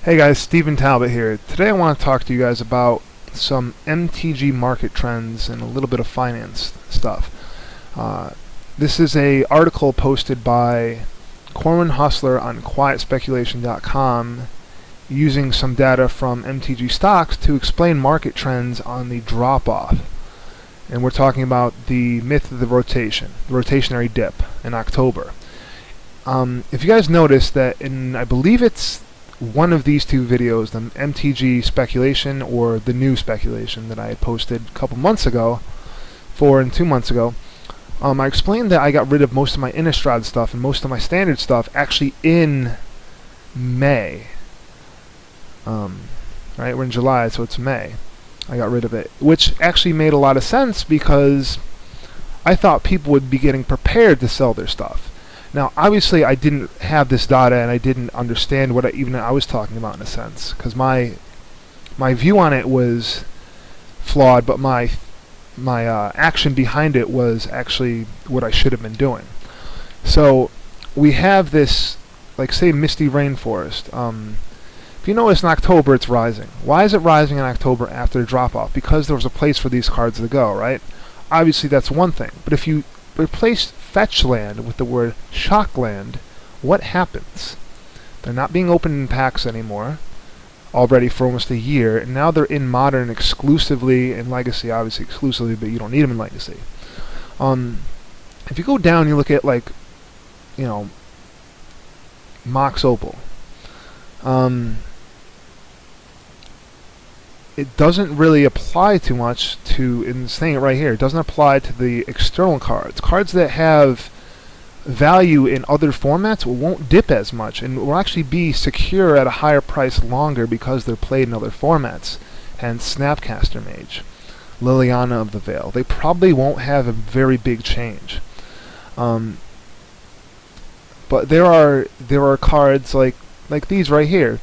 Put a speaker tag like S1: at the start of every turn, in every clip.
S1: Hey guys, Stephen Talbot here. Today I want to talk to you guys about some MTG market trends and a little bit of finance stuff. This is a article posted by Corwin Hustler on quietspeculation.com using some data from MTG stocks to explain market trends on the drop-off. And we're talking about the myth of the rotationary dip in October. If you guys notice that in, I believe it's one of these two videos, the MTG speculation or the new speculation that I had posted a couple months ago, 2 months ago, I explained that I got rid of most of my Innistrad stuff and most of my standard stuff actually in May. Right, we're in July, so it's May. I got rid of it, which actually made a lot of sense because I thought people would be getting prepared to sell their stuff. Now, obviously, I didn't have this data, and I didn't understand what I was talking about in a sense, because my view on it was flawed, but my action behind it was actually what I should have been doing. So we have this, like, say, misty rainforest. If you notice, in October, it's rising. Why is it rising in October after the drop-off? Because there was a place for these cards to go, right? Obviously, that's one thing. But if you replace fetch land with the word shock land, what happens? They're not being opened in packs anymore, already for almost a year, and now they're in modern exclusively, and legacy obviously exclusively, but you don't need them in legacy. If you go down, you look at, like, you know, Mox Opal. It doesn't really apply too much to, in saying it right here, it doesn't apply to the external cards. Cards that have value in other formats won't dip as much and will actually be secure at a higher price longer because they're played in other formats. Hence Snapcaster Mage, Liliana of the Veil. They probably won't have a very big change. But there are cards like these right here.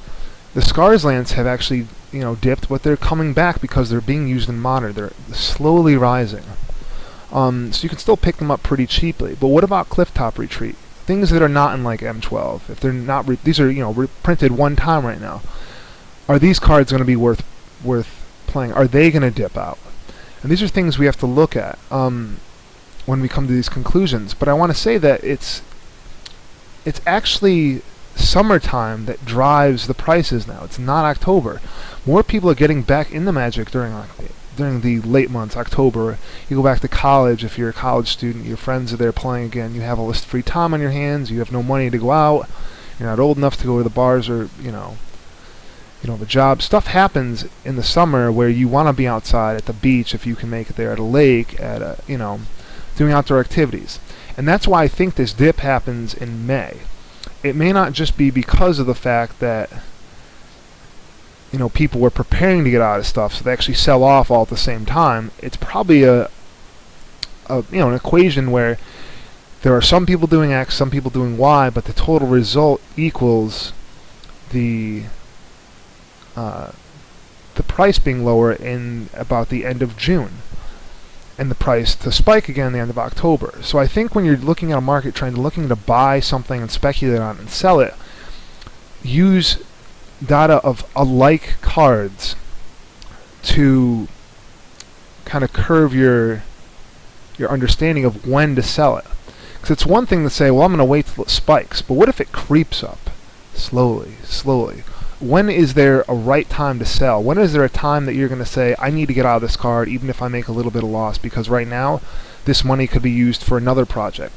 S1: The Scars lands have actually, you know, dipped, but they're coming back because they're being used in modern. They're slowly rising. So you can still pick them up pretty cheaply. But what about Clifftop Retreat? Things that are not in, like, M12. If they're not, these are, you know, printed one time right now. Are these cards going to be worth playing? Are they going to dip out? And these are things we have to look at when we come to these conclusions. But I want to say that it's actually summertime that drives the prices now. It's not October. More people are getting back into Magic during the late months, October. You go back to college if you're a college student, your friends are there playing again, you have all this free time on your hands, you have no money to go out, you're not old enough to go to the bars or, you know, the job. Stuff happens in the summer where you want to be outside at the beach if you can make it there, at a lake, at a, you know, doing outdoor activities. And that's why I think this dip happens in May. It may not just be because of the fact that, you know, people were preparing to get out of stuff, so they actually sell off all at the same time. It's probably an equation where there are some people doing X, some people doing Y, but the total result equals the price being lower in about the end of June, and the price to spike again at the end of October. So I think when you're looking at a market trend, looking to buy something and speculate on it and sell it, use data of alike cards to kind of curve your understanding of when to sell it. Because it's one thing to say, well, I'm going to wait till it spikes, but what if it creeps up slowly? When is there a right time to sell? When is there a time that you're going to say, I need to get out of this card even if I make a little bit of loss, because right now this money could be used for another project?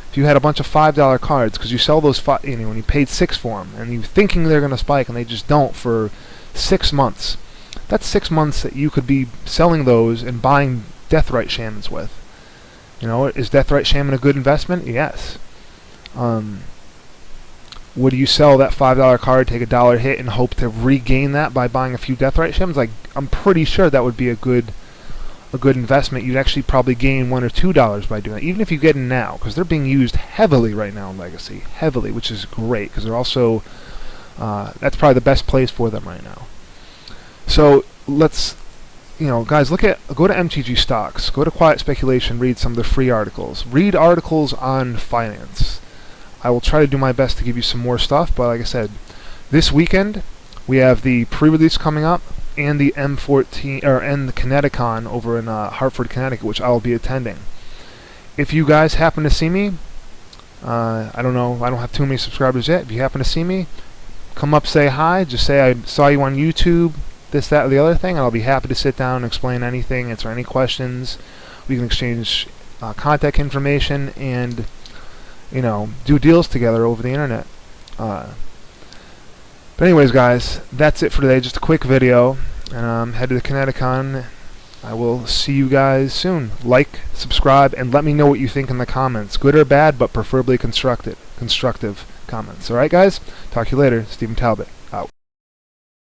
S1: If you had a bunch of $5 cards, because you sell those, when you paid $6 for them, and you're thinking they're going to spike and they just don't for 6 months, that's 6 months that you could be selling those and buying Deathrite Shamans with. You know, is Deathrite Shaman a good investment? Yes. Would you sell that $5 card, take a dollar hit, and hope to regain that by buying a few Deathrite Shamans? Like, I'm pretty sure that would be a good investment. You'd actually probably gain $1 or $2 by doing that, even if you get in now, because they're being used heavily right now in Legacy, heavily, which is great, because they're also that's probably the best place for them right now. So let's, guys, go to MTG stocks, go to Quiet Speculation, read some of the free articles, read articles on finance. I will try to do my best to give you some more stuff, but like I said, this weekend, We have the pre-release coming up, and the M14 and the Kineticon over in Hartford, Connecticut, which I'll be attending. If you guys happen to see me, I don't know, I don't have too many subscribers yet. If you happen to see me, come up, say hi. Just say I saw you on YouTube, this, that, or the other thing, and I'll be happy to sit down and explain anything, answer any questions. We can exchange contact information and, you know, do deals together over the internet. But anyways, guys, that's it for today. Just a quick video, and I'm headed to Kineticon. I will see you guys soon. Like, subscribe, and let me know what you think in the comments. Good or bad, but preferably constructive comments. Alright, guys? Talk to you later. Stephen Talbot.